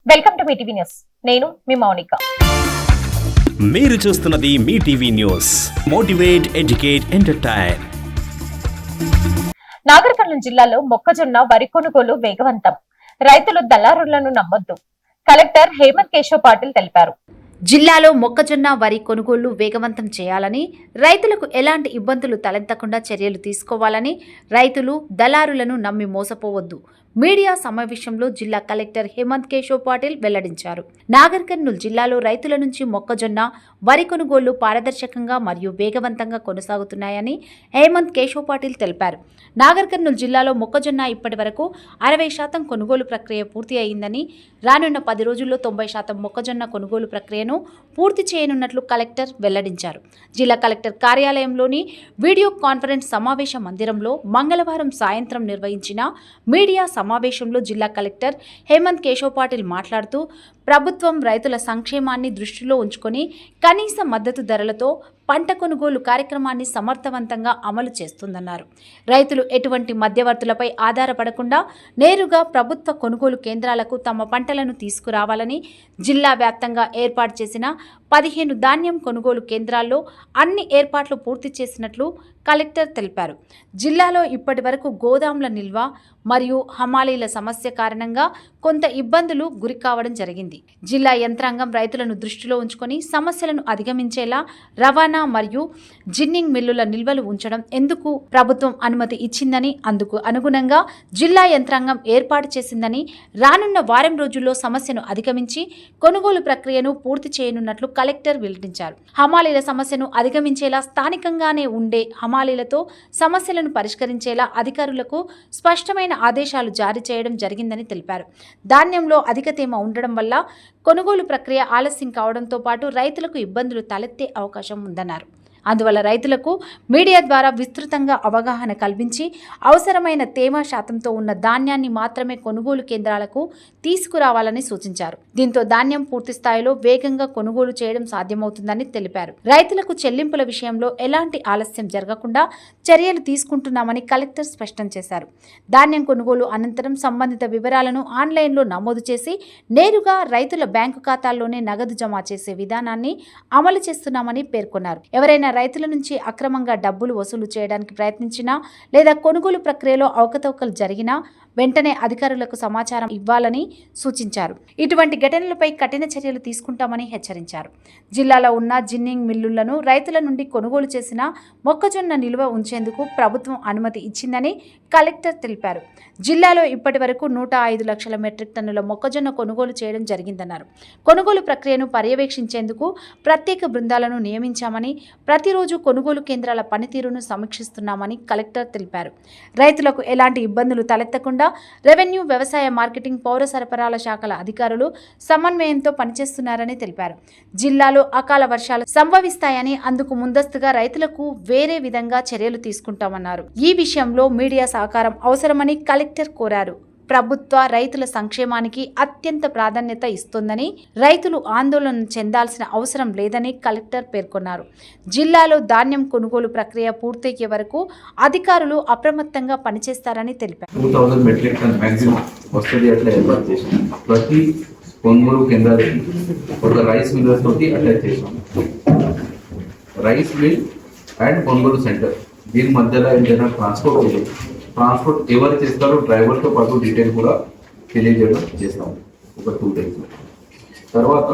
Welcome to Mee TV news. నేను మీ మౌనిక. మీరు చూస్తున్నది Mee TV news. Motivate, educate, entertain. Nagar Kurnool జిల్లాలో మొక్కజొన్న వరి కొనుగోలు వేగవంతం. రైతులు దళారులను నమ్మొద్దు. కలెక్టర్ హేమంత్ కేశవ్ పాటిల్ తెలిపారు. జిల్లాలో మొక్కజొన్న వరి కొనుగోళ్లు వేగవంతం చేయాలని, రైతులకు ఎలాంటి ఇబ్బందులు తలెత్తకుండా చర్యలు తీసుకోవాలని, రైతులు దళారులను నమ్మి మోసపోవద్దు. మీడియా సమావేశంలో జిల్లా కలెక్టర్ హేమంత్ కేశవ్ పాటిల్ వెల్లడించారు. నాగర్ కర్నూలు జిల్లాలో రైతుల నుంచి మొక్కజొన్న వరి కొనుగోళ్లు పారదర్శకంగా మరియు వేగవంతంగా కొనసాగుతున్నాయని హేమంత్ కేశవ్ పాటిల్ తెలిపారు. నాగర్ కర్నూలు జిల్లాలో మొక్కజొన్న ఇప్పటి వరకు 60% కొనుగోలు ప్రక్రియ పూర్తి అయిందని, రానున్న 10 రోజుల్లో 90% మొక్కజొన్న కొనుగోలు ప్రక్రియను పూర్తి చేయనున్నట్లు కలెక్టర్ వెల్లడించారు. జిల్లా కలెక్టర్ కార్యాలయంలోని వీడియో కాన్ఫరెన్స్ సమావేశ మందిరంలో మంగళవారం సాయంత్రం నిర్వహించిన మీడియా సమావేశంలో జిల్లా కలెక్టర్ హేమంత్ కేశవ్ పాటిల్ మాట్లాడుతూ, ప్రభుత్వం రైతుల సంక్షేమాన్ని దృష్టిలో ఉంచుకొని కనీస మద్దతు ధరలతో పంట కొనుగోలు కార్యక్రమాన్ని సమర్థవంతంగా అమలు చేస్తుందన్నారు. రైతులు ఎటువంటి మధ్యవర్తులపై ఆధారపడకుండా నేరుగా ప్రభుత్వ కొనుగోలు కేంద్రాలకు తమ పంటలను తీసుకురావాలని, జిల్లా వ్యాప్తంగా ఏర్పాటు చేసిన 15 ధాన్యం కొనుగోలు కేంద్రాల్లో అన్ని ఏర్పాట్లు పూర్తి చేసినట్లు కలెక్టర్ తెలిపారు. జిల్లాలో ఇప్పటి వరకు గోదాంల నిల్వ మరియు హమాలీల సమస్య కారణంగా కొంత ఇబ్బందులు గురి కావడం జరిగింది. జిల్లా యంత్రాంగం రైతులను దృష్టిలో ఉంచుకొని సమస్యలను అధిగమించేలా రవాణా మరియు జిన్నింగ్ మిల్లుల నిల్వలు ఉంచడం ఎందుకు ప్రభుత్వం అనుమతి ఇచ్చిందని, అందుకు అనుగుణంగా జిల్లా యంత్రాంగం ఏర్పాటు చేసిందని, రానున్న వారం రోజుల్లో సమస్యను అధిగమించి కొనుగోలు ప్రక్రియను పూర్తి చేయనున్నట్లు కలెక్టర్ వెల్లడించారు. హమాలీల సమస్యను అధిగమించేలా స్థానికంగానే ఉండే హమాలీలతో సమస్యలను పరిష్కరించేలా అధికారులకు స్పష్టమైన ఆదేశాలు జారీ చేయడం జరిగిందని తెలిపారు. ధాన్యంలో అధిక తేమ ఉండడం వల్ల కొనుగోలు ప్రక్రియ ఆలస్యం కావడంతో పాటు రైతులకు ఇబ్బందులు తలెత్తే అవకాశం ఉందన్నారు. అందువల్ల రైతులకు మీడియా ద్వారా విస్తృతంగా అవగాహన కల్పించి అవసరమైన తేమ శాతంతో ఉన్న ధాన్యాన్ని మాత్రమే కొనుగోలు కేంద్రాలకు తీసుకురావాలని సూచించారు. దీంతో ధాన్యం పూర్తి స్థాయిలో వేగంగా కొనుగోలు చేయడం సాధ్యమవుతుందని తెలిపారు. రైతులకు చెల్లింపుల విషయంలో ఎలాంటి ఆలస్యం జరగకుండా చర్యలు తీసుకుంటున్నామని కలెక్టర్ స్పష్టం చేశారు. ధాన్యం కొనుగోలు అనంతరం సంబంధిత వివరాలను ఆన్లైన్లో నమోదు చేసి నేరుగా రైతుల బ్యాంకు ఖాతాల్లోనే నగదు జమ చేసే విధానాన్ని అమలు చేస్తున్నామని పేర్కొన్నారు. ఎవరైనా రైతుల నుంచి అక్రమంగా డబ్బులు వసూలు చేయడానికి ప్రయత్నించినా లేదా కొనుగోలు ప్రక్రియలో అవకతవకలు జరిగినా వెంటనే అధికారులకు సమాచారం ఇవ్వాలని సూచించారు. ఇటువంటి ఘటనలపై కఠిన చర్యలు తీసుకుంటామని హెచ్చరించారు. జిల్లాలో ఉన్న జిన్నింగ్ మిల్లులను రైతుల నుండి కొనుగోలు చేసిన మొక్కజొన్న నిల్వ ఉంచేందుకు ప్రభుత్వం అనుమతి ఇచ్చిందని కలెక్టర్ తెలిపారు. జిల్లాలో ఇప్పటి వరకు 105 లక్షల మెట్రిక్ టన్నుల మొక్కజొన్న కొనుగోలు చేయడం జరిగిందన్నారు. కొనుగోలు ప్రక్రియను పర్యవేక్షించేందుకు ప్రత్యేక బృందాలను నియమించామని, ప్రతిరోజు కొనుగోలు కేంద్రాల పనితీరును సమీక్షిస్తున్నామని కలెక్టర్ తెలిపారు. రైతులకు ఎలాంటి ఇబ్బందులు తలెత్తకుండా రెవెన్యూ, వ్యవసాయ, మార్కెటింగ్, పౌర సరఫరాల శాఖల అధికారులు సమన్వయంతో పనిచేస్తున్నారని తెలిపారు. జిల్లాలో అకాల వర్షాలు సంభవిస్తాయని, అందుకు ముందస్తుగా రైతులకు వేరే విధంగా చర్యలు తీసుకుంటామన్నారు. ఈ విషయంలో మీడియా సహకారం అవసరమని కలెక్టర్ కోరారు. ప్రభుత్వ రైతుల సంక్షేమానికి అత్యంత ప్రాధాన్యత ఇస్తుందని, రైతులు ఆందోళన చెందాల్సిన అవసరం లేదని కలెక్టర్ పేర్కొన్నారు. జిల్లాలో ధాన్యం కొనుగోలు ప్రక్రియ పూర్తయ్యే వరకు అధికారులు అప్రమత్తంగా పనిచేస్తారని తెలిపారు. 2000 మెట్రిక్ టన్ మాక్సిమం వస్తుంది అట్లా ఏర్పాటు చేసాం. ప్రతి కొనుగోలు కేంద్రాలకి ఒక రైస్ మిల్లర్ తోటి అటాచ్ చేసాం. రైస్ మిల్ అండ్ కొనుగోలు సెంటర్ దీని మధ్యలో ఏదైనా ట్రాన్స్పోర్ట్ ఎవరు చేస్తారో డ్రైవర్తో పాటు డీటెయిల్ కూడా తెలియజేయడం చేస్తాము ఒక 2 days. తర్వాత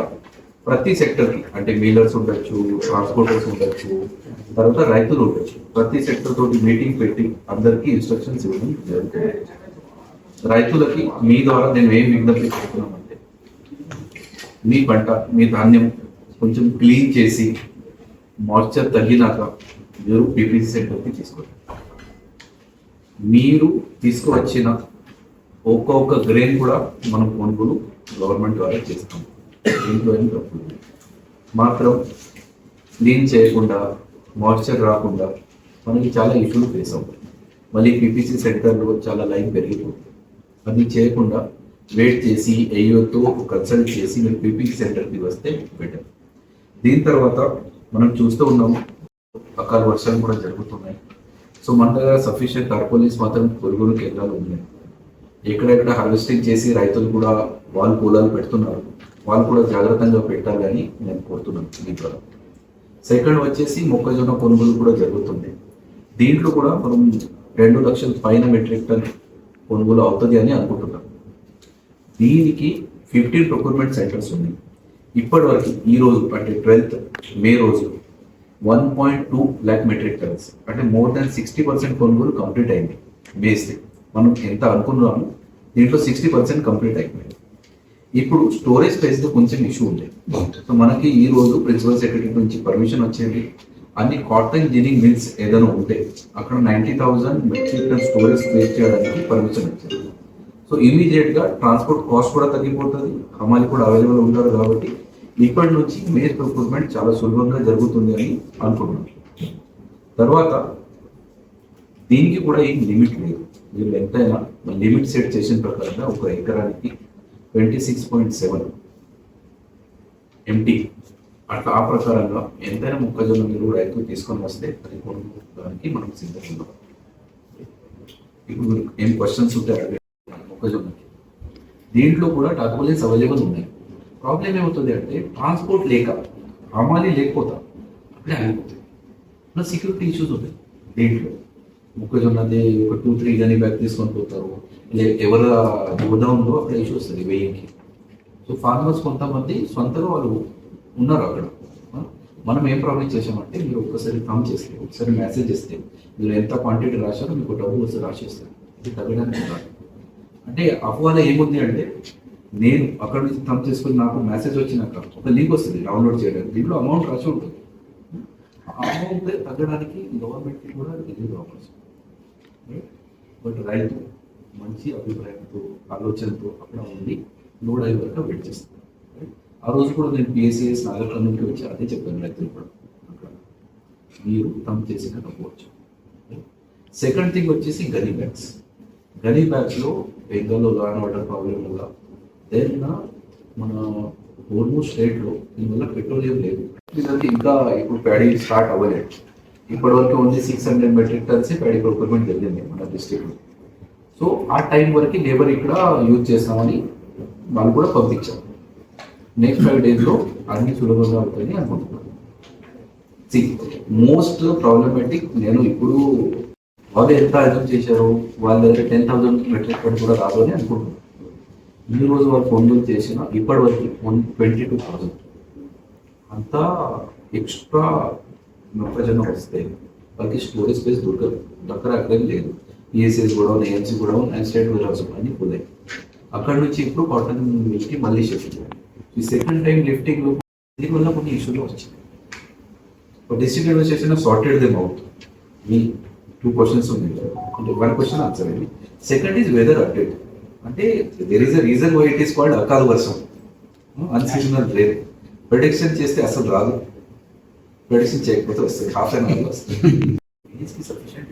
ప్రతి సెక్టర్కి అంటే మీలర్స్ ఉండొచ్చు, ట్రాన్స్పోర్టర్స్ ఉండొచ్చు, తర్వాత రైతులు ఉండొచ్చు, ప్రతి సెక్టర్ తోటి మీటింగ్ పెట్టి అందరికీ ఇన్స్ట్రక్షన్స్ ఇవ్వడం జరుగుతుంది. రైతులకి మీ ద్వారా నేను ఏం విజ్ఞప్తి చేస్తున్నామంటే, మీ పంట, మీ ధాన్యం కొంచెం క్లీన్ చేసి మాయిశ్చర్ తగ్గినాక మీరు పీపీసీ సెంటర్కి తీసుకోండి. మీరు తీసుకువచ్చిన ఒక్కొక్క గ్రెయిన్ కూడా మనం కొనుగోలు గవర్నమెంట్ ద్వారా చేస్తాం. దీంట్లో ఏం తప్పు మాత్రం క్లీన్ చేయకుండా, మాయిశ్చర్ రాకుండా మనకి చాలా ఇష్యూలు ఫేస్ అవుతాయి. మళ్ళీ పీపీసీ సెంటర్లో చాలా లైన్ పెరిగిపోతుంది. అది చేయకుండా వెయిట్ చేసి ఏయోతో కన్సల్ట్ చేసి మీరు పీపీసీ సెంటర్కి వస్తే బెటర్. దీని తర్వాత మనం చూస్తూ ఉన్నాము అకాల వర్షాలు కూడా జరుగుతున్నాయి. సో మన దగ్గర సఫిషియెంట్ టార్పాలిన్స్ మాత్రం కొనుగోలు కేంద్రాలు ఉన్నాయి. ఎక్కడెక్కడ హార్వెస్టింగ్ చేసి రైతులు కూడా వాళ్ళు పొలాలు పెడుతున్నారు, వాళ్ళు కూడా జాగ్రత్తగా పెట్టాలని నేను కోరుతున్నాను మీ ద్వారా. సెకండ్ వచ్చేసి మొక్కజొన్న కొనుగోలు కూడా జరుగుతుంది. దీంట్లో కూడా మనం 2 లక్షల పైన మెట్రిక్ టన్ కొనుగోలు అవుతుంది అని అనుకుంటున్నాం. దీనికి 15 ప్రొక్యూర్మెంట్ సెంటర్స్ ఉన్నాయి. ఇప్పటి వరకు ఈ రోజు అంటే 12th మే రోజు 1.2 lakh మెట్రిక్ టన్స్ అంటే మోర్ దాన్ 60% కొనుగోలు కంప్లీట్ అయింది. బేస్డ్ మనం ఎంత అనుకున్నాము దీంట్లో 60% కంప్లీట్ అయిపోయింది. ఇప్పుడు స్టోరేజ్ స్పేస్ తో కొంచెం ఇష్యూ ఉంది. సో మనకి ఈ రోజు ప్రిన్సిపల్ సెక్రటరీ నుంచి పర్మిషన్ వచ్చింది. అన్ని కాటన్ జిన్నింగ్ మిల్స్ ఏదైనా ఉంటే అక్కడ 90,000 మెట్రిక్ టన్ స్టోరేజ్ స్పేస్ చేయడానికి పర్మిషన్ వచ్చింది. సో ఇమీడియట్ గా ట్రాన్స్పోర్ట్ కాస్ట్ కూడా తగ్గిపోతుంది, హమాలి కూడా అవైలబుల్ ఉంటారు. కాబట్టి ఇప్పటి నుంచి మేజ్ ప్రొక్యూర్మెంట్ చాలా సులభంగా జరుగుతుంది అని అనుకుంటున్నాం. తర్వాత దీనికి కూడా ఏం లిమిట్ లేదు. మీరు ఎంతైనా లిమిట్ సెట్ చేసిన ప్రకారంగా ఒక ఎకరానికి 26.7 MT అట్లా ఆ ప్రకారంగా ఎంతైనా మొక్కజొన్న మీరు రైతు తీసుకొని వస్తే అది కొనుక్కోవడానికి మనం సిద్ధంగా ఉన్నాం. ఇప్పుడు మీరు ఏం క్వశ్చన్స్ ఉంటాయి మొక్కజొన్నకి, దీంట్లో కూడా డాక్యుమెంట్స్ అవైలబుల్ ఉన్నాయి. ప్రాబ్లం ఏమవుతుంది అంటే ట్రాన్స్పోర్ట్ లేక హమాలి లేకపోతా అప్పుడే ఆగిపోతుంది. ప్లస్ సెక్యూరిటీ ఇష్యూస్ ఉంటాయి. దీంట్లో మొక్కజొన్నది ఒక 2-3 గని బ్యాగ్ తీసుకొని పోతారు, ఎవరి గోడౌన్లో అక్కడ ఇష్యూ వస్తుంది వెయ్యికి. సో ఫార్మర్స్ కొంతమంది సొంతగా వాళ్ళు ఉన్నారు అక్కడ. మనం ఏం ప్రాబ్లం చేసామంటే మీరు ఒక్కసారి ఫామ్ చేస్తే ఒకసారి మెసేజ్ ఇస్తే మీరు ఎంత క్వాంటిటీ రాశారో మీకు డబ్బులు వస్తే రాసేస్తారు. ఇది తగ్గడానికి కాదు. అంటే అఫ్వాలో ఏముంది అంటే నేను అక్కడ నుంచి థమ్ చేసుకుని నాకు మెసేజ్ వచ్చినాక ఒక లింక్ వస్తుంది డౌన్లోడ్ చేయడానికి, దీంట్లో అమౌంట్ రాసి ఉంటుంది. ఆ అమౌంట్ తగ్గడానికి గవర్నమెంట్కి కూడా తెలియదు అవకాశం. బట్ రైతు మంచి అభిప్రాయంతో ఆలోచనతో అక్కడ ఉండి లోడ్ అయ్యే వరకు వెయిట్ చేస్తాను. ఆ రోజు కూడా నేను PSCS నాగర్ కర్నూలుకి వచ్చి అదే చెప్పాను రైతులు కూడా అక్కడ మీరు తమ చేసిన తప్పవచ్చు. సెకండ్ థింగ్ వచ్చేసి గనీ బ్యాగ్స్. గనీ బ్యాగ్స్లో బెంగాల్లో లా అండ్ ఆర్డర్ ప్రాబ్లం వల్ల దెన్ మన ఆల్మోస్ట్ స్టేట్లో దీనివల్ల పెట్రోలియం లేదు. ఇదంతా ఇంకా ఇప్పుడు ప్యాడీ స్టార్ట్ అవ్వలేదు. ఇప్పటివరకు only 600 metric tons paddy procurement జరిగింది మన డిస్ట్రిక్ట్లో. సో ఆ టైం వరకు లేబర్ ఇక్కడ యూజ్ చేస్తామని వాళ్ళు కూడా పంపించారు. నెక్స్ట్ 5 daysలో అన్ని సులభంగా అవుతాయని అనుకుంటున్నాను. మోస్ట్ ప్రాబ్లమేటిక్ నేను ఇప్పుడు వాళ్ళు ఎంత అర్థం చేశారు, వాళ్ళ దగ్గర 10,000 మెట్రిక్ టన్ కూడా రాదు అని అనుకుంటున్నాను. ఈ రోజు వాళ్ళు కొనుగోలు చేసిన ఇప్పటి వరకు 22,000 అంతా ఎక్స్ట్రా మొక్కజొన్న వస్తే వాళ్ళకి స్టోరేజ్ స్పేస్ దొరకదు. దగ్గర అక్కడ లేదు. PSCS కూడా AMC కూడా అండ్ స్టేట్ వేర్హౌస్ అన్ని పోతాయి. అక్కడ నుంచి ఇప్పుడు కాటన్ మిల్కి మళ్ళీ షిఫ్ట్. ఈ సెకండ్ టైం లిఫ్టింగ్లో దీనివల్ల కొన్ని ఇష్యూలు వచ్చాయి. District administration sorted them out. మీ 2 questions ఉంది అంటే 1 question ఆన్సర్ అయింది. Second is weather update. అంటే there is a reason why it is called అకాల వర్షం, అన్సీజనల్ రెయిన్. ప్రెడిక్షన్ చేస్తే అసలు రాదు, ప్రెడిక్షన్ చేయకపోతే వస్తుంది, హాఫ్ అన్ అవర్లో వస్తుంది. సఫిషియెంట్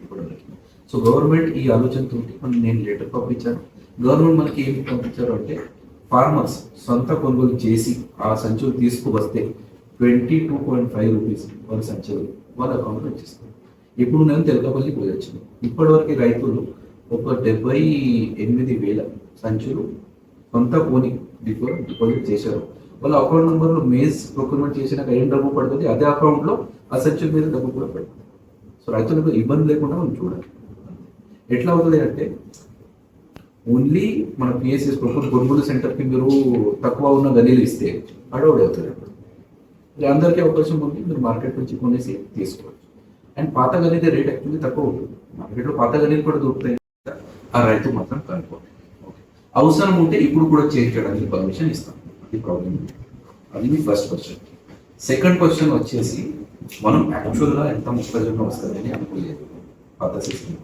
ఇప్పుడు. సో గవర్నమెంట్ ఈ ఆలోచనతో నేను లెటర్ పంపించాను. గవర్నమెంట్ మనకి ఏమి పంపించారు అంటే ఫార్మర్స్ సొంత కొనుగోలు చేసి ఆ సంచులు తీసుకువస్తే 22.5 రూపీస్ వాళ్ళ సంచులు వాళ్ళ అకౌంట్లో వచ్చేస్తారు. ఇప్పుడు నేను తెలకపల్లి పోయొచ్చు. ఇప్పటివరకు రైతులు ఒక 78,000 సంచులు సొంత కోని డిపాజిట్ చేశారు. వాళ్ళ అకౌంట్ నెంబర్లో మేజ్ ప్రొక్యూర్మెంట్ చేసినాక ఏం డబ్బు పడుతుంది, అదే అకౌంట్లో ఆ సంచుల మీద డబ్బు కూడా పడుతుంది. సో రైతులకు ఇబ్బంది లేకుండా మనం చూడాలి. ఎట్లా అవుతుంది అంటే ఓన్లీ మన PSCS కొనుగోలు సెంటర్కి మీరు తక్కువ ఉన్న గలీలు ఇస్తే అడవుడు అవుతుంది. అందరికీ అవకాశం ఉంది, మీరు మార్కెట్ నుంచి కొనేసి తీసుకోవచ్చు. అండ్ పాత గలీదే రేట్ యాక్చువల్లీ తక్కువ ఉంటుంది. మార్కెట్లో పాత గలీలు కూడా దొరుకుతాయి. ఆ రైతు మాత్రం కనుక్కోండి. ఓకే, అవసరం ఉంటే ఇప్పుడు కూడా చేంజ్ చేయడానికి పర్మిషన్ ఇస్తాం. అది ప్రాబ్లం. అది మీ ఫస్ట్ క్వశ్చన్. సెకండ్ క్వశ్చన్ వచ్చేసి మనం యాక్చువల్గా ఎంత మొక్కజొన్న వస్తుందని అనుకోలేదు పాత సిస్టమ్.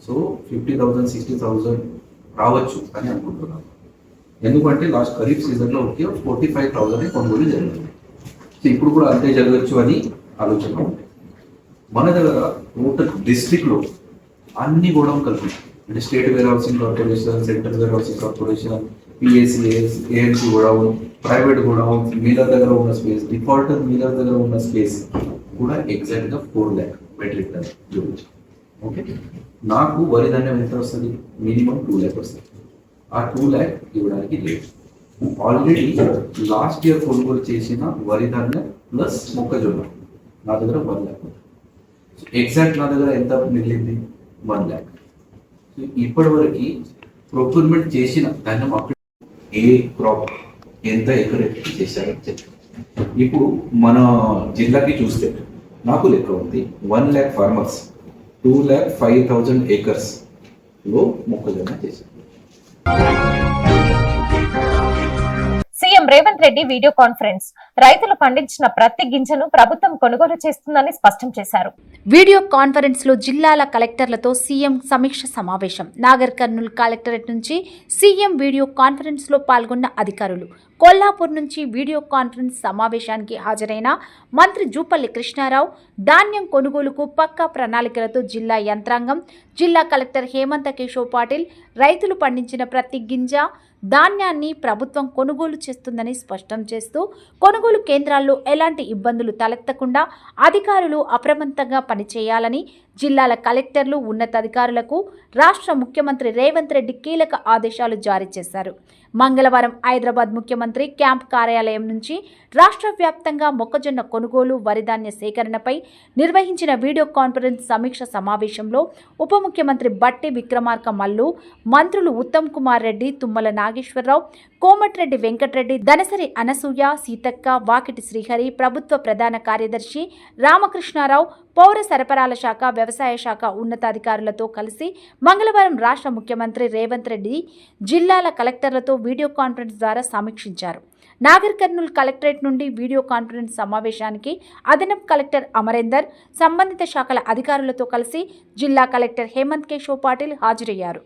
సో 50,000 60,000 రావచ్చు అని అనుకుంటున్నాను. ఎందుకంటే లాస్ట్ ఖరీఫ్ సీజన్లో ఒకే 45,000 కొనుగోలు జరిగింది. సో ఇప్పుడు కూడా అంతే జరగచ్చు అని ఆలోచన ఉంది. మన దగ్గర టోటల్ డిస్ట్రిక్ట్లో అన్ని గోడౌన్ కలిపి అంటే state warehousing corporation, central warehousing corporation, PSCS, AMC godown, private godown, miller దగ్గర ఉన్న స్పేస్, డిఫాల్టర్ మీలర్ దగ్గర ఉన్న స్పేస్ కూడా ఎగ్జాక్ట్గా 4 lakh మెట్రిక్ టన్ చూపించాం. ఓకే, నాకు వరి ధాన్యం ఎంత వస్తుంది? మినిమం 2 lakh వస్తుంది. ఆ 2 lakh ఇవ్వడానికి లేదు. ఆల్రెడీ లాస్ట్ ఇయర్ కొనుగోలు చేసిన వరి ధాన్యం ప్లస్ మొక్కజొన్న నా దగ్గర 1 lakh. ఎగ్జాక్ట్ నా దగ్గర ఎంత మిగిలింది? 1 lakh. ఇప్పటి వరకు ప్రొక్యూర్మెంట్ చేసిన ధాన్యం అక్కడ ఏ క్రాప్ ఎంత ఎకరేట్ చేశారని చెప్పి ఇప్పుడు మన జిల్లాకి చూస్తే నాకు లెక్క ఉంది. 1 lakh ఫార్మర్స్ 2,05,000 acres లో మొక్కజొన్న చేశారు. CM Revanth Reddy video conference రైతులు పండించిన ప్రతి గింజను ప్రభుత్వం కొనుగోలు చేస్తుందని స్పష్టం చేశారు. వీడియో కాన్ఫరెన్స్ లో జిల్లాల కలెక్టర్లతో సీఎం సమీక్ష సమావేశం. నాగర్ కర్నూల్ కలెక్టరేట్ నుంచి సీఎం వీడియో కాన్ఫరెన్స్ లో పాల్గొన్న అధికారులు. కొల్లాపూర్ నుంచి వీడియో కాన్ఫరెన్స్ సమావేశానికి హాజరైన మంత్రి జూపల్లి కృష్ణారావు ధాన్యం కొనుగోలుకు పక్కా ప్రణాళికలతో జిల్లా యంత్రాంగం, జిల్లా కలెక్టర్ హేమంత కేశవ్ పాటిల్ రైతులు పండించిన ప్రతి గింజ ధాన్యాన్ని ప్రభుత్వం కొనుగోలు చేస్తుందని స్పష్టం చేస్తూ కొనుగోలు కేంద్రాల్లో ఎలాంటి ఇబ్బందులు తలెత్తకుండా అధికారులు అప్రమత్తంగా పనిచేయాలని జిల్లాల కలెక్టర్లు, ఉన్నతాధికారులకు రాష్ట్ర ముఖ్యమంత్రి రేవంత్ రెడ్డి కీలక ఆదేశాలు జారీ చేశారు. మంగళవారం హైదరాబాద్ ముఖ్యమంత్రి క్యాంప్ కార్యాలయం నుంచి రాష్ట్ర వ్యాప్తంగా మొక్కజొన్న కొనుగోలు, వరిధాన్య సేకరణపై నిర్వహించిన వీడియో కాన్ఫరెన్స్ సమీక్ష సమావేశంలో ఉప ముఖ్యమంత్రి బట్టి విక్రమార్క మల్లు, మంత్రులు ఉత్తమ్ కుమార్ రెడ్డి, తుమ్మల నాగేశ్వరరావు, కోమటిరెడ్డి వెంకటరెడ్డి, దనసరి అనసూయ, సీతక్క, వాకిటి శ్రీహరి, ప్రభుత్వ ప్రధాన కార్యదర్శి రామకృష్ణారావు, పౌర సరఫరాల శాఖ, వ్యవసాయ శాఖ ఉన్నతాధికారులతో కలిసి మంగళవారం రాష్ట్ర ముఖ్యమంత్రి రేవంత్ రెడ్డి జిల్లాల కలెక్టర్లతో వీడియో కాన్ఫరెన్స్ ద్వారా సమీక్షించారు. నాగర్ కర్నూల్ కలెక్టరేట్ నుండి వీడియో కాన్ఫరెన్స్ సమావేశానికి అదనపు కలెక్టర్ అమరేందర్, సంబంధిత శాఖల అధికారులతో కలిసి జిల్లా కలెక్టర్ హేమంత్ కేశవ్ పాటిల్ హాజరయ్యారు.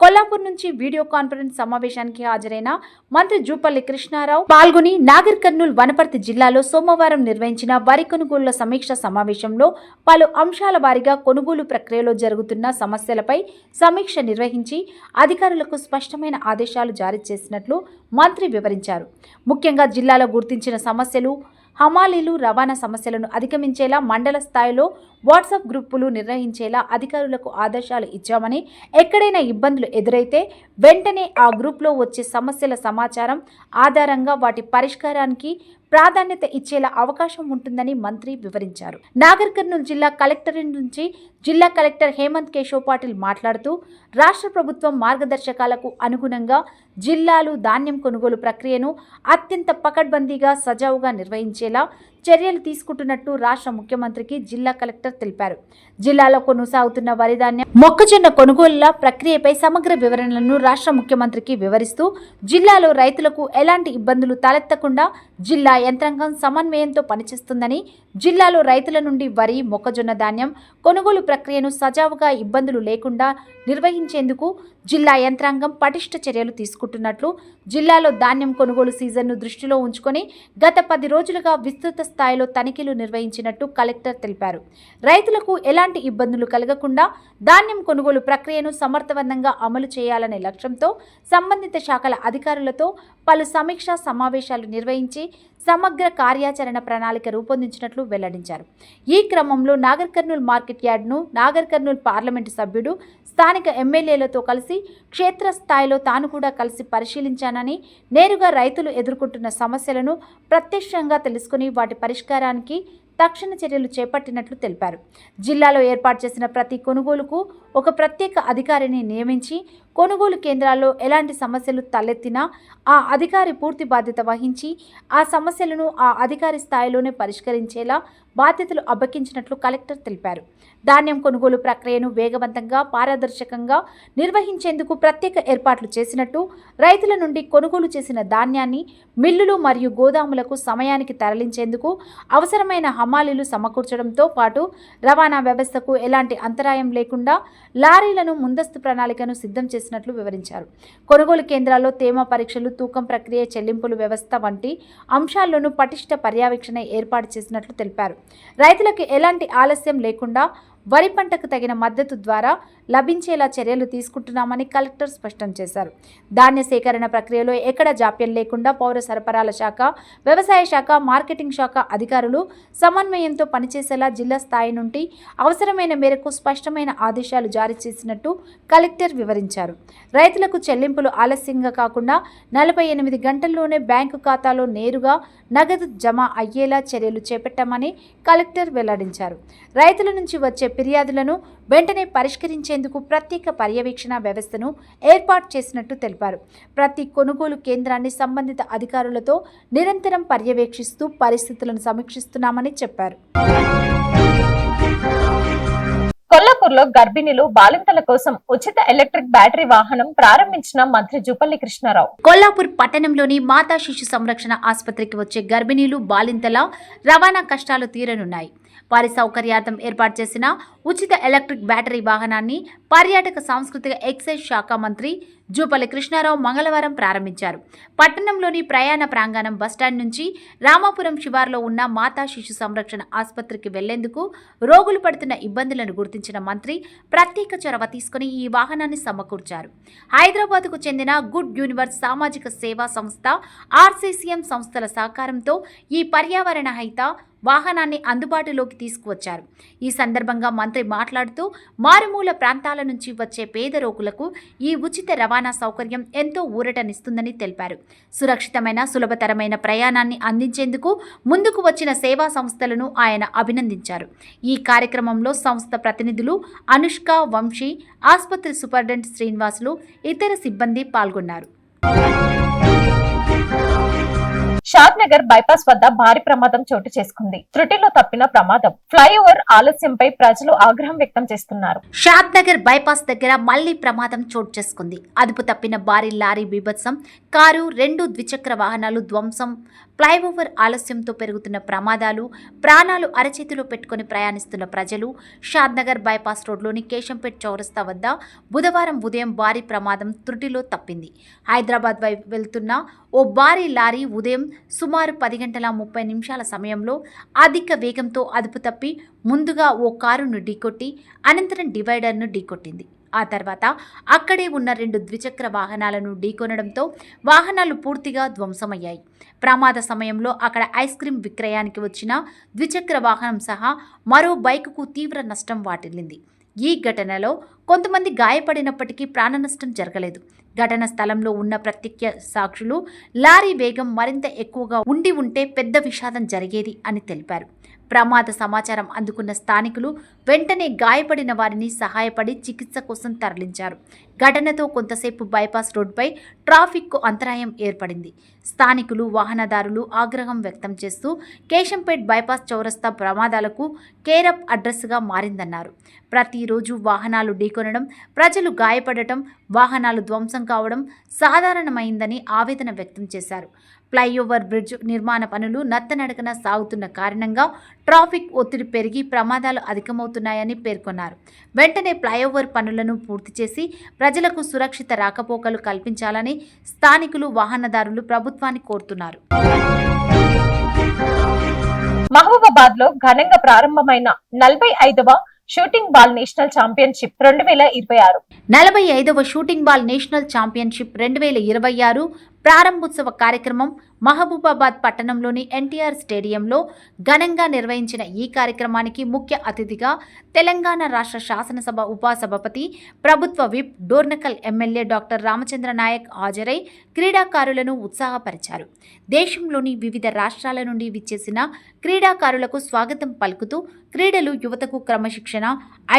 కొల్లాపూర్ నుంచి వీడియో కాన్ఫరెన్స్ సమావేశానికి హాజరైన మంత్రి జూపల్లి కృష్ణారావు పాల్గొని నాగర్ కర్నూల్, వనపర్తి జిల్లాలో సోమవారం నిర్వహించిన వరి కొనుగోళ్ల సమీక్ష సమావేశంలో పలు అంశాల వారీగా కొనుగోలు ప్రక్రియలో జరుగుతున్న సమస్యలపై సమీక్ష నిర్వహించి అధికారులకు స్పష్టమైన ఆదేశాలు జారీ చేసినట్లు మంత్రి వివరించారు. ముఖ్యంగా జిల్లాలో గుర్తించిన సమస్యలు, హమాలీలు రవాణా సమస్యలను అధిగమించేలా మండల స్థాయిలో వాట్సాప్ గ్రూపులు నిర్వహించేలా అధికారులకు ఆదేశాలు ఇచ్చామని, ఎక్కడైనా ఇబ్బందులు ఎదురైతే వెంటనే ఆ గ్రూప్లో వచ్చే సమస్యల సమాచారం ఆధారంగా వాటి పరిష్కారానికి ప్రాధాన్యత ఇచ్చేలా అవకాశం ఉంటుందని మంత్రి వివరించారు. నాగర్ కర్నూల్ జిల్లా కలెక్టరేట్ నుంచి జిల్లా కలెక్టర్ హేమంత్ కేశవ్ పాటిల్ మాట్లాడుతూ రాష్ట్ర ప్రభుత్వం మార్గదర్శకాలకు అనుగుణంగా జిల్లాలు ధాన్యం కొనుగోలు ప్రక్రియను అత్యంత పకడ్బందీగా, సజావుగా నిర్వహించేలా చర్యలు తీసుకుంటున్నట్టు రాష్ట్ర ముఖ్యమంత్రికి జిల్లా కలెక్టర్ తెలిపారు. జిల్లాలో కొనసాగుతున్న వరిధాన్యం, మొక్కజొన్న కొనుగోళ్ల ప్రక్రియపై సమగ్ర వివరణలను రాష్ట్ర ముఖ్యమంత్రికి వివరిస్తూ జిల్లాలో రైతులకు ఎలాంటి ఇబ్బందులు తలెత్తకుండా జిల్లా యంత్రాంగం సమన్వయంతో పనిచేస్తుందని, జిల్లాలో రైతుల నుండి వరి, మొక్కజొన్న ధాన్యం కొనుగోలు ప్రక్రియను సజావుగా, ఇబ్బందులు లేకుండా నిర్వహించేందుకు జిల్లా యంత్రాంగం పటిష్ట చర్యలు తీసుకుంటున్నట్లు, జిల్లాలో ధాన్యం కొనుగోలు సీజన్ను దృష్టిలో ఉంచుకొని గత 10 రోజులుగా విస్తృత స్థాయిలో తనిఖీలు నిర్వహించినట్టు కలెక్టర్ తెలిపారు. రైతులకు ఎలాంటి ఇబ్బందులు కలగకుండా ధాన్యం కొనుగోలు ప్రక్రియను సమర్థవంతంగా అమలు చేయాలనే లక్ష్యంతో సంబంధిత శాఖల అధికారులతో పలు సమీక్షా సమావేశాలు నిర్వహించి సమగ్ర కార్యాచరణ ప్రణాళిక రూపొందించినట్లు వెల్లడించారు. ఈ క్రమంలో నాగర్ కర్నూల్ మార్కెట్ యార్డ్ను నాగర్ కర్నూల్ పార్లమెంటు సభ్యుడు స్థానిక ఎమ్మెల్యేలతో కలిసి క్షేత్రస్థాయిలో తాను కూడా కలిసి పరిశీలించానని, నేరుగా రైతులు ఎదుర్కొంటున్న సమస్యలను ప్రత్యక్షంగా తెలుసుకుని వాటి పరిష్కారానికి తక్షణ చర్యలు చేపట్టినట్లు తెలిపారు. జిల్లాలో ఏర్పాటు చేసిన ప్రతి కొనుగోలుకు ఒక ప్రత్యేక అధికారిని నియమించి కొనుగోలు కేంద్రాల్లో ఎలాంటి సమస్యలు తలెత్తినా ఆ అధికారి పూర్తి బాధ్యత వహించి ఆ సమస్యలను ఆ అధికారి స్థాయిలోనే పరిష్కరించేలా బాధ్యతలు అప్పగించినట్లు కలెక్టర్ తెలిపారు. ధాన్యం కొనుగోలు ప్రక్రియను వేగవంతంగా, పారదర్శకంగా నిర్వహించేందుకు ప్రత్యేక ఏర్పాట్లు చేసినట్టు, రైతుల నుండి కొనుగోలు చేసిన ధాన్యాన్ని మిల్లులు మరియు గోదాములకు సమయానికి తరలించేందుకు అవసరమైన హమాలీలు సమకూర్చడంతో పాటు రవాణా వ్యవస్థకు ఎలాంటి అంతరాయం లేకుండా లారీలను ముందస్తు ప్రణాళికను సిద్ధం చేసినట్లు వివరించారు. కొనుగోలు కేంద్రాల్లో తేమ పరీక్షలు, తూకం ప్రక్రియ, చెల్లింపులు వ్యవస్థ వంటి అంశాల్లోనూ పటిష్ట పర్యవేక్షణ ఏర్పాటు చేసినట్లు తెలిపారు. రైతులకు ఎలాంటి ఆలస్యం లేకుండా వరి పంటకు తగిన మద్దతు ద్వారా లభించేలా చర్యలు తీసుకుంటున్నామని కలెక్టర్ స్పష్టం చేశారు. ధాన్య సేకరణ ప్రక్రియలో ఎక్కడ జాప్యం లేకుండా పౌర సరఫరాల శాఖ, వ్యవసాయ శాఖ, మార్కెటింగ్ శాఖ అధికారులు సమన్వయంతో పనిచేసేలా జిల్లా స్థాయి నుండి అవసరమైన మేరకు స్పష్టమైన ఆదేశాలు జారీ చేసినట్టు కలెక్టర్ వివరించారు. రైతులకు చెల్లింపులు ఆలస్యంగా కాకుండా 48 గంటల్లోనే బ్యాంకు ఖాతాలో నేరుగా నగదు జమ అయ్యేలా చర్యలు చేపట్టామని కలెక్టర్ వెల్లడించారు. రైతుల నుంచి వచ్చే ఫిర్యాదులను వెంటనే పరిష్కరించేందుకు ప్రత్యేక పర్యవేక్షణ వ్యవస్థను ఏర్పాటు చేసినట్టు తెలిపారు. ప్రతి కొనుగోలు కేంద్రాన్ని సంబంధిత అధికారులతో నిరంతరం పర్యవేక్షిస్తూ పరిస్థితులను సమీక్షిస్తున్నామని చెప్పారు. కొల్లాపూర్లో గర్భిణీలు, బాలింతల కోసం ఉచిత ఎలక్ట్రిక్ బ్యాటరీ వాహనం ప్రారంభించిన మంత్రి జూపల్లి కృష్ణారావు. కొల్లాపూర్ పట్టణంలోని మాతా శిశు సంరక్షణ ఆసుపత్రికి వచ్చే గర్భిణీలు, బాలింతల రవాణా కష్టాలు తీరనున్నాయి. వారి సౌకర్యార్థం ఏర్పాటు చేసిన ఉచిత ఎలక్ట్రిక్ బ్యాటరీ వాహనాన్ని పర్యాటక సాంస్కృతిక ఎక్సైజ్ శాఖ మంత్రి జూపల్లి కృష్ణారావు మంగళవారం ప్రారంభించారు. పట్టణంలోని ప్రయాణ ప్రాంగణం బస్టాండ్ నుంచి రామాపురం శివార్లో ఉన్న మాతా శిశు సంరక్షణ ఆసుపత్రికి వెళ్లేందుకు రోగులు పడుతున్న ఇబ్బందులను గుర్తించిన మంత్రి ప్రత్యేక చొరవ తీసుకుని ఈ వాహనాన్ని సమకూర్చారు. హైదరాబాద్కు చెందిన గుడ్ యూనివర్స్ సామాజిక సేవా సంస్థ, ఆర్సీసీఎం సంస్థల సహకారంతో ఈ పర్యావరణ హిత వాహనాన్ని అందుబాటులోకి తీసుకువచ్చారు. ఈ సందర్భంగా మంత్రి మాట్లాడుతూ మారుమూల ప్రాంతాల నుంచి వచ్చే పేద రోగులకు ఈ ఉచిత రవాణా సౌకర్యం ఎంతో ఊరటనిస్తుందని తెలిపారు. సురక్షితమైన, సులభతరమైన ప్రయాణాన్ని అందించేందుకు ముందుకు వచ్చిన సేవా సంస్థలను ఆయన అభినందించారు. ఈ కార్యక్రమంలో సంస్థ ప్రతినిధులు అనుష్క, వంశీ, ఆసుపత్రి సూపరింటెండెంట్ శ్రీనివాసులు, ఇతర సిబ్బంది పాల్గొన్నారు. షాద్ నగర్ బైపాస్ వద్ద భారీ ప్రమాదం చోటు చేసుకుంది. త్రుటిలో తప్పిన ప్రమాదం. ఫ్లైఓవర్ ఆలస్యంపై ప్రజలు ఆగ్రహం వ్యక్తం చేస్తున్నారు. షాద్ నగర్ బైపాస్ దగ్గర మళ్లీ ప్రమాదం చోటు చేసుకుంది. అదుపు తప్పిన భారీ లారీ బీభత్సం, కారు, 2 ద్విచక్ర వాహనాలు ధ్వంసం, ఫ్లైఓవర్ ఆలస్యంతో పెరుగుతున్న ప్రమాదాలు, ప్రాణాలు అరచేతిలో పెట్టుకుని ప్రయాణిస్తున్న ప్రజలు. షాద్ నగర్ బైపాస్ రోడ్లోని కేశంపేట్ చౌరస్తా వద్ద బుధవారం ఉదయం భారీ ప్రమాదం త్రుటిలో తప్పింది. హైదరాబాద్ వైపు వెళ్తున్న ఓ భారీ లారీ ఉదయం సుమారు 10:30 సమయంలో అధిక వేగంతో అదుపు తప్పి ముందుగా ఓ కారును ఢీకొట్టి అనంతరం డివైడర్ను ఢీకొట్టింది. ఆ తర్వాత అక్కడే ఉన్న 2 ద్విచక్ర వాహనాలను ఢీకొనడంతో వాహనాలు పూర్తిగా ధ్వంసమయ్యాయి. ప్రమాద సమయంలో అక్కడ ఐస్ క్రీం విక్రయానికి వచ్చిన ద్విచక్ర వాహనం సహా మరో బైకుకు తీవ్ర నష్టం వాటిల్లింది. ఈ ఘటనలో కొంతమంది గాయపడినప్పటికీ ప్రాణ నష్టం జరగలేదు. ఘటన స్థలంలో ఉన్న ప్రత్యక్ష సాక్షులు లారీ వేగం మరింత ఎక్కువగా ఉంటే పెద్ద విషాదం జరిగేది అని తెలిపారు. ప్రమాద సమాచారం అందుకున్న స్థానికులు వెంటనే గాయపడిన వారిని సహాయపడి చికిత్స కోసం తరలించారు. ఘటనతో కొంతసేపు బైపాస్ రోడ్డుపై ట్రాఫిక్కు అంతరాయం ఏర్పడింది. స్థానికులు, వాహనదారులు ఆగ్రహం వ్యక్తం చేస్తూ కేశంపేట్ బైపాస్ చౌరస్తా ప్రమాదాలకు కేరప్ అడ్రస్గా మారిందన్నారు. ప్రతిరోజు వాహనాలు ఢీకొనడం, ప్రజలు గాయపడటం, వాహనాలు ధ్వంసం కావడం సాధారణమైందని ఆవేదన వ్యక్తం చేశారు. ఫ్లైఓవర్ బ్రిడ్జ్ నిర్మాణ పనులు నత్తనడకన సాగుతున్న కారణంగా ట్రాఫిక్ ఒత్తిడి పెరిగి ప్రమాదాలు అధికమవుతున్నాయని పేర్కొన్నారు. వెంటనే ఫ్లైఓవర్ పనులను పూర్తి చేసి ప్రజలకు సురక్షిత రాకపోకలు కల్పించాలని స్థానికులు, వాహనదారులు ప్రభుత్వాన్ని కోరుతున్నారు. మహబూబాబాద్ లో ఘనంగా ప్రారంభమైన 45వ షూటింగ్ బాల్ నేషనల్ ఛాంపియన్షిప్ 2026. 45వ షూటింగ్ బాల్ నేషనల్ ఛాంపియన్షిప్ 2026 ప్రారంభోత్సవ కార్యక్రమం మహబూబాబాద్ పట్టణంలోని ఎన్టీఆర్ స్టేడియంలో ఘనంగా నిర్వహించిన ఈ కార్యక్రమానికి ముఖ్య అతిథిగా తెలంగాణ రాష్ట్ర శాసనసభ ఉపసభాపతి, ప్రభుత్వ whip, Dornakal MLA doctor Ramachandra Naik హాజరై క్రీడాకారులను ఉత్సాహపరిచారు. దేశంలోని వివిధ రాష్ట్రాల నుండి విచ్చేసిన క్రీడాకారులకు స్వాగతం పలుకుతూ క్రీడలు యువతకు క్రమశిక్షణ,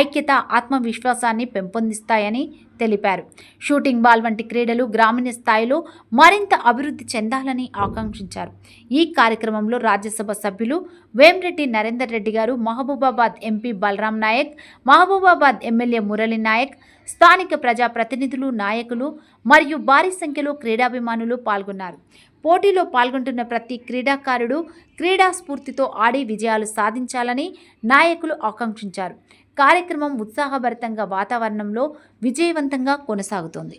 ఐక్యత, ఆత్మవిశ్వాసాన్ని పెంపొందిస్తాయని తెలిపారు. షూటింగ్ బాల్ వంటి క్రీడలు గ్రామీణ స్థాయిలో మరింత అభివృద్ధి చెందాలని ఆకాంక్షించారు. ఈ కార్యక్రమంలో రాజ్యసభ సభ్యులు వేమిరెడ్డి నరేందర్ రెడ్డి గారు, మహబూబాబాద్ ఎంపీ బలరాం నాయక్, మహబూబాబాద్ ఎమ్మెల్యే మురళి నాయక్, స్థానిక ప్రజాప్రతినిధులు, నాయకులు మరియు భారీ సంఖ్యలో క్రీడాభిమానులు పాల్గొన్నారు. పోటీలో పాల్గొంటున్న ప్రతి క్రీడాకారుడు క్రీడా స్ఫూర్తితో ఆడి విజయాలు సాధించాలని నాయకులు ఆకాంక్షించారు. కార్యక్రమం ఉత్సాహభరితంగా వాతావరణంలో విజయవంతంగా కొనసాగుతోంది.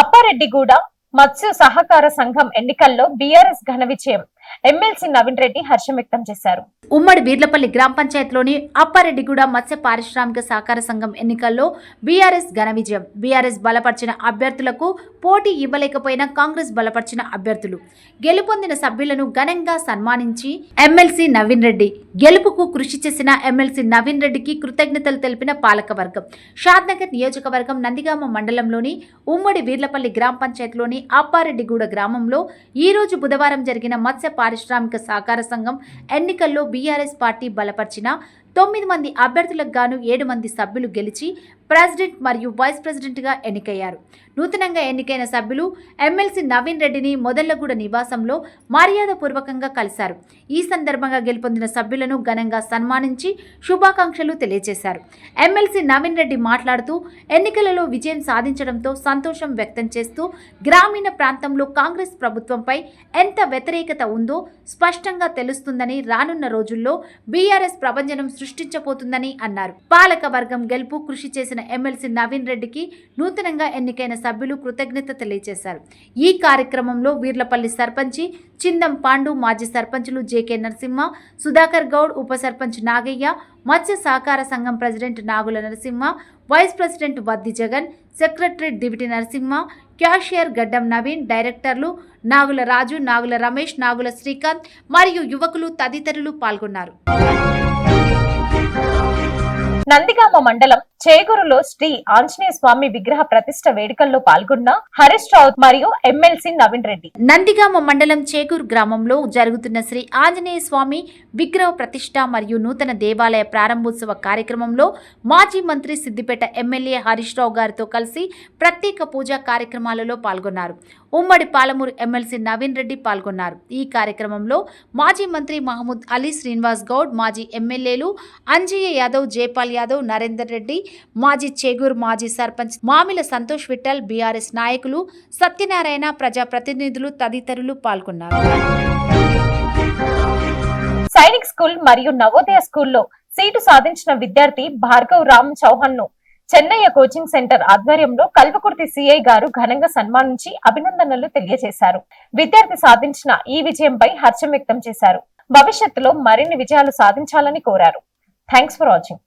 అప్పారెడ్డిగూడ మత్స్య సహకార సంఘం ఎన్నికల్లో బీఆర్ఎస్ ఘన విజయం. ఎమ్మెల్సీ నవీన్ రెడ్డి హర్షం వ్యక్తం చేశారు. ఉమ్మడి వీర్లపల్లి గ్రామ పంచాయతీలోని అప్పారెడ్డిగూడ మత్స్య పారిశ్రామిక సహకార సంఘం ఎన్నికల్లో బీఆర్ఎస్ ఘన విజయం. బీఆర్ఎస్ బలపరిచిన అభ్యర్థులకు పోటీ ఇవ్వలేకపోయిన కాంగ్రెస్ బలపరిచిన అభ్యర్థులు గెలుపొందిన సభ్యులను ఘనంగా సన్మానించి ఎమ్మెల్సీ నవీన్ రెడ్డి గెలుపుకు కృషి చేసిన ఎమ్మెల్సీ నవీన్ రెడ్డికి కృతజ్ఞతలు తెలిపిన పాలకవర్గం. షాద్నగర్ నియోజకవర్గం నందిగామ మండలంలోని ఉమ్మడి వీర్లపల్లి గ్రామ పంచాయతీలోని అప్పారెడ్డిగూడ గ్రామంలో ఈ రోజు బుధవారం జరిగిన మత్స్య పారిశ్రామిక సహకార సంఘం ఎన్నికల్లో బీఆర్ఎస్ పార్టీ బలపరిచిన 9 మంది అభ్యర్థులకు గాను 7 మంది సభ్యులు గెలిచి ప్రెసిడెంట్ మరియు వైస్ ప్రెసిడెంట్గా ఎన్నికయ్యారు. నూతనంగా ఎన్నికైన సభ్యులు ఎమ్మెల్సీ నవీన్ రెడ్డిని మొదళ్లగూడ నివాసంలో మర్యాదపూర్వకంగా కలిశారు. ఈ సందర్భంగా గెలుపొందిన సభ్యులను ఘనంగా సన్మానించి శుభాకాంక్షలు తెలియజేశారు. ఎమ్మెల్సీ నవీన్ రెడ్డి మాట్లాడుతూ ఎన్నికలలో విజయం సాధించడంతో సంతోషం వ్యక్తం చేస్తూ గ్రామీణ ప్రాంతంలో కాంగ్రెస్ ప్రభుత్వంపై ఎంత వ్యతిరేకత ఉందో స్పష్టంగా తెలుస్తుందని, రానున్న రోజుల్లో బీఆర్ఎస్ ప్రభంజనం సృష్టించబోతుందని అన్నారు. పాలక వర్గం గెలుపు కృషి చేసిన ఎమ్మెల్సీ నవీన్ రెడ్డికి నూతనంగా ఎన్నికైన సభ్యులు కృతజ్ఞత తెలియజేశారు. ఈ కార్యక్రమంలో వీర్లపల్లి సర్పంచి చిందం పాండు, మాజీ సర్పంచులు జేకే నరసింహ, సుధాకర్ గౌడ్, ఉప సర్పంచ్ నాగయ్య, మత్స్య సహకార సంఘం president Nagula Narasimha, vice president Vaddi Jagan, secretary Diviti Narasimha, cashier Gaddam Naveen, డైరెక్టర్లు నాగుల రాజు, నాగుల రమేష్, నాగుల శ్రీకాంత్ మరియు యువకులు తదితరులు పాల్గొన్నారు. నందిగామ మండలం చేగూరులో శ్రీ ఆంజనేయ స్వామి విగ్రహ ప్రతిష్ట వేడుకల్లో పాల్గొన్న హరీష్ రావు మరియు ఎమ్మెల్సీ నవీన్ రెడ్డి. నందిగామ మండలం చేగూరు గ్రామంలో జరుగుతున్న శ్రీ ఆంజనేయ స్వామి విగ్రహ ప్రతిష్ట మరియు నూతన దేవాలయ ప్రారంభోత్సవ కార్యక్రమంలో మాజీ మంత్రి సిద్దిపేట ఎమ్మెల్యే హరీష్ రావు గారితో కలిసి ప్రత్యేక పూజా కార్యక్రమాలలో పాల్గొన్నారు. ఉమ్మడి పాలమూరు ఎమ్మెల్సీ నవీన్ రెడ్డి పాల్గొన్నారు. ఈ కార్యక్రమంలో మాజీ మంత్రి మహమూద్ అలీ, శ్రీనివాస్ గౌడ్, మాజీ ఎమ్మెల్యేలు అంజయ్య యాదవ్, జైపాల్ యాదవ్, నరేందర్ రెడ్డి, మాజీ చేగూరు మాజీ సర్పంచ్ మామిల సంతోష్ విఠల్, బీఆర్ఎస్ నాయకులు, సత్యనారాయణ, ప్రజాప్రతినిధులు తదితరులు పాల్గొన్నారు. సైనిక్ స్కూల్ మరియు నవోదయ స్కూల్లో సీటు సాధించిన విద్యార్థి భార్గవ్ రామ్ చౌహాన్ ను చెన్నయ్య కోచింగ్ సెంటర్ ఆధ్వర్యంలో కల్వకుర్తి సిఐ గారు ఘనంగా సన్మానించి అభినందనలు తెలియజేశారు. విద్యార్థి సాధించిన ఈ విజయంపై హర్షం వ్యక్తం చేశారు. భవిష్యత్తులో మరిన్ని విజయాలు సాధించాలని కోరారు. Thanks for watching.